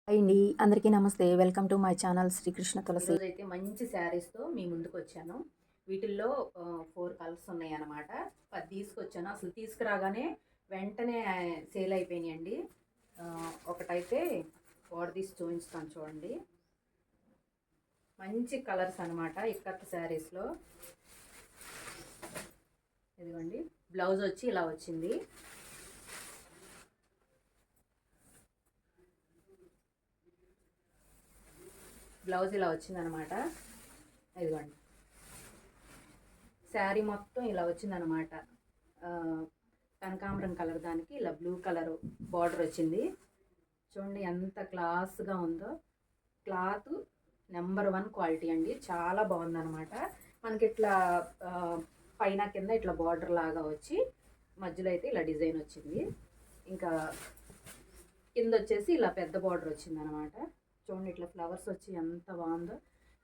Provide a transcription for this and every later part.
Hi అండి, అందరికీ నమస్తే. Welcome to my channel Srikrishna Tulasi. ఈరోజైతే మంచి శారీస్తో మీ ముందుకు వచ్చాను. వీటిల్లో 4 కలర్స్ ఉన్నాయన్నమాట. 10 తీసుకొచ్చాను. అసలు తీసుకురాగానే వెంటనే సేల్ అయిపోయినాయండి. ఒకటైతే తీసి చూపించుతాను చూడండి. మంచి కలర్స్ అనమాట ఇక్కత్ శారీస్లో. ఇదిగోండి, బ్లౌజ్ వచ్చి ఇలా వచ్చింది. బ్లౌజ్ ఇలా వచ్చిందనమాట. ఇదిగోండి, శారీ మొత్తం ఇలా వచ్చిందనమాట. కనకాంబరం కలర్ దానికి ఇలా బ్లూ కలర్ బార్డర్ వచ్చింది. చూడండి ఎంత క్లాస్గా ఉందో. క్లాత్ నెంబర్ 1 క్వాలిటీ అండి, చాలా బాగుందనమాట. మనకి ఇట్లా పైన కింద ఇట్లా బార్డర్ లాగా వచ్చి మధ్యలో అయితే ఇలా డిజైన్ వచ్చింది. ఇంకా కింద వచ్చేసి ఇలా పెద్ద బార్డర్ వచ్చిందనమాట. చూడండి, ఇట్లా ఫ్లవర్స్ వచ్చి ఎంత బాగుందో.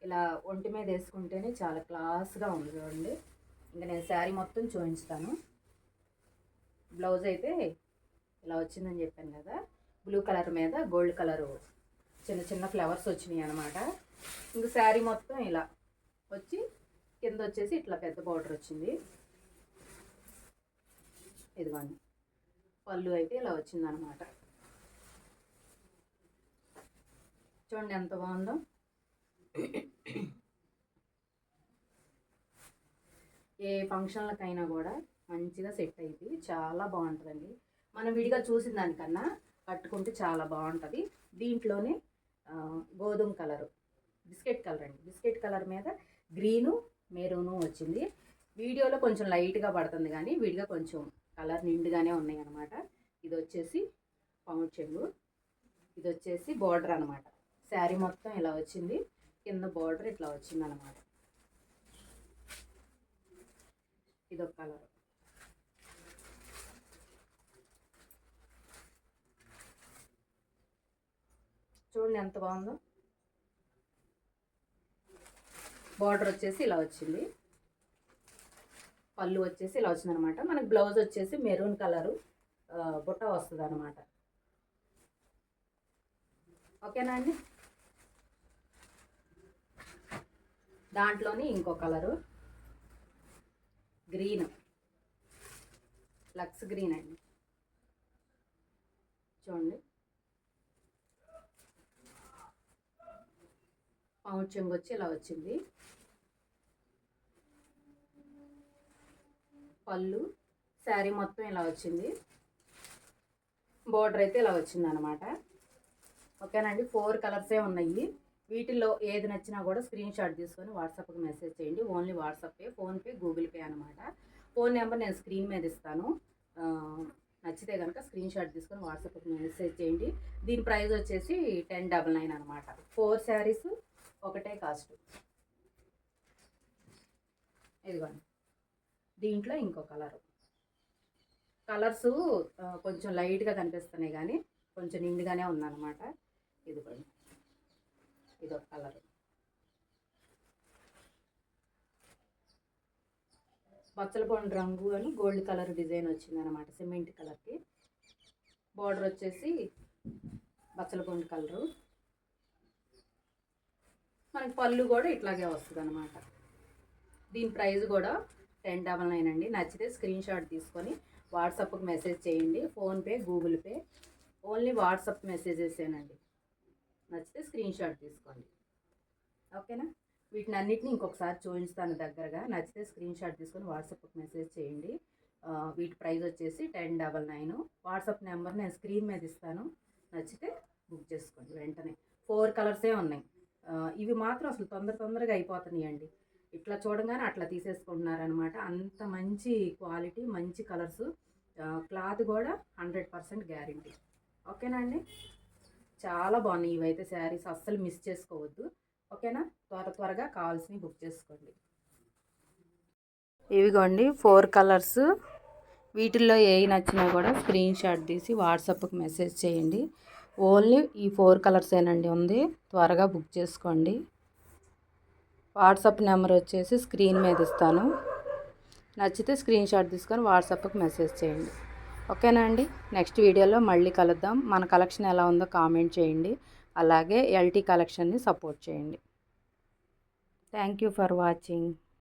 ఇలా ఒంటి మీద వేసుకుంటేనే చాలా క్లాస్గా ఉంది చూడండి. ఇంకా నేను శారీ మొత్తం చూపించుతాను. బ్లౌజ్ అయితే ఇలా వచ్చిందని చెప్పాను కదా, బ్లూ కలర్ మీద గోల్డ్ కలరు చిన్న చిన్న ఫ్లవర్స్ వచ్చినాయి అనమాట. ఇంక శారీ మొత్తం ఇలా వచ్చి కింద వచ్చేసి ఇట్లా పెద్ద బార్డర్ వచ్చింది. ఇదిగోండి, పళ్ళు అయితే ఇలా వచ్చిందనమాట. చూడండి ఎంత బాగుందో. ఏ ఫంక్షన్లకైనా కూడా మంచిగా సెట్ అయింది, చాలా బాగుంటుందండి. మనం విడిగా చూసిన దానికన్నా కట్టుకుంటే చాలా బాగుంటుంది. దీంట్లోనే గోధుమ కలరు, బిస్కెట్ కలర్ అండి. బిస్కెట్ కలర్ మీద గ్రీను మెరూను వచ్చింది. వీడియోలో కొంచెం లైట్గా పడుతుంది కానీ విడిగా కొంచెం కలర్ నిండుగానే ఉన్నాయి అన్నమాట. ఇది వచ్చేసి పౌండ్ చెంగు, ఇది వచ్చేసి బార్డర్ అనమాట. శారీ మొత్తం ఇలా వచ్చింది, కింద బార్డర్ ఇట్లా వచ్చింది అనమాట. ఇదొక కలర్. చూడండి ఎంత బాగుందో. బార్డర్ వచ్చేసి ఇలా వచ్చింది, పళ్ళు వచ్చేసి ఇలా వచ్చింది అనమాట. మనకు బ్లౌజ్ వచ్చేసి మెరూన్ కలరు బుట్ట వస్తుంది అనమాట. ఓకేనా అండి. దాంట్లోని ఇంకో కలరు గ్రీన్, లక్స్ గ్రీన్ అండి. చూడండి, పౌండ్ చెంగు వచ్చి ఇలా వచ్చింది. పళ్ళు, శారీ మొత్తం ఇలా వచ్చింది. బోర్డర్ అయితే ఇలా వచ్చింది అనమాట. ఓకేనండి. 4 కలర్సే ఉన్నాయి. వీటిల్లో ఏది నచ్చినా కూడా స్క్రీన్ షాట్ తీసుకొని వాట్సాప్కి మెసేజ్ చేయండి. ఓన్లీ వాట్సాప్పే, ఫోన్పే, గూగుల్ పే అనమాట. ఫోన్ నెంబర్ నేను స్క్రీన్ మీద ఇస్తాను. నచ్చితే కనుక స్క్రీన్ షాట్ తీసుకొని వాట్సాప్కి మెసేజ్ చేయండి. దీని ప్రైస్ వచ్చేసి 1099 అనమాట. 4 శారీస్ ఒకటే కాస్ట్. ఇదిగోండి, దీంట్లో ఇంకో కలరు. కలర్స్ కొంచెం లైట్గా కనిపిస్తున్నాయి కానీ కొంచెం నిండుగానే ఉందన్నమాట. ఇదిగోండి, ఇదొక కలర్. బచ్చల పండు రంగు అని గోల్డ్ కలర్ డిజైన్ వచ్చిందనమాట, సిమెంట్ కలర్కి. బార్డర్ వచ్చేసి బచ్చల పండు కలరు. మనకి పళ్ళు కూడా ఇట్లాగే వస్తుంది అనమాట. దీని ప్రైస్ కూడా 1099 అండి. నచ్చితే స్క్రీన్ షాట్ తీసుకొని వాట్సాప్కి మెసేజ్ చేయండి. PhonePe, Google Pay, only WhatsApp మెసేజెసేనండి. నచ్చితే స్క్రీన్ షాట్ తీసుకోండి. ఓకేనా. వీటిని అన్నిటిని ఇంకొకసారి చూపిస్తాను దగ్గరగా. నచ్చితే స్క్రీన్ షాట్ తీసుకొని వాట్సాప్కి మెసేజ్ చేయండి. వీటి ప్రైస్ వచ్చేసి 1099. వాట్సాప్ నెంబర్ నేను స్క్రీన్ మీద ఇస్తాను. నచ్చితే బుక్ చేసుకోండి వెంటనే. 4 కలర్సే ఉన్నాయి. ఇవి మాత్రం అసలు తొందరగా అయిపోతున్నాయండి. ఇట్లా చూడగానే అట్లా తీసేసుకుంటున్నారనమాట. అంత మంచి క్వాలిటీ, మంచి కలర్స్. క్లాత్ కూడా 100% గ్యారంటీ. ఓకేనా అండి. చాలా బాగున్నాయి ఇవైతే శారీస్, అస్సలు మిస్ చేసుకోవద్దు. ఓకేనా. త్వరగా కావాల్సినవి బుక్ చేసుకోండి. ఇవిగోండి 4 కలర్స్. వీటిల్లో ఏవి నచ్చినా కూడా స్క్రీన్ షాట్ తీసి వాట్సాప్కి మెసేజ్ చేయండి. ఓన్లీ ఈ 4 కలర్సేనండి ఉంది. త్వరగా బుక్ చేసుకోండి. వాట్సాప్ నెంబర్ వచ్చేసి స్క్రీన్ మీద ఇస్తాను. నచ్చితే స్క్రీన్ షాట్ తీసుకొని వాట్సాప్కి మెసేజ్ చేయండి. ఓకేనా అండి. నెక్స్ట్ వీడియోలో మళ్ళీ కలుద్దాం. మన కలెక్షన్ ఎలా ఉందో కామెంట్ చేయండి. అలాగే ఎల్టీ కలెక్షన్ని సపోర్ట్ చేయండి. Thank you for watching.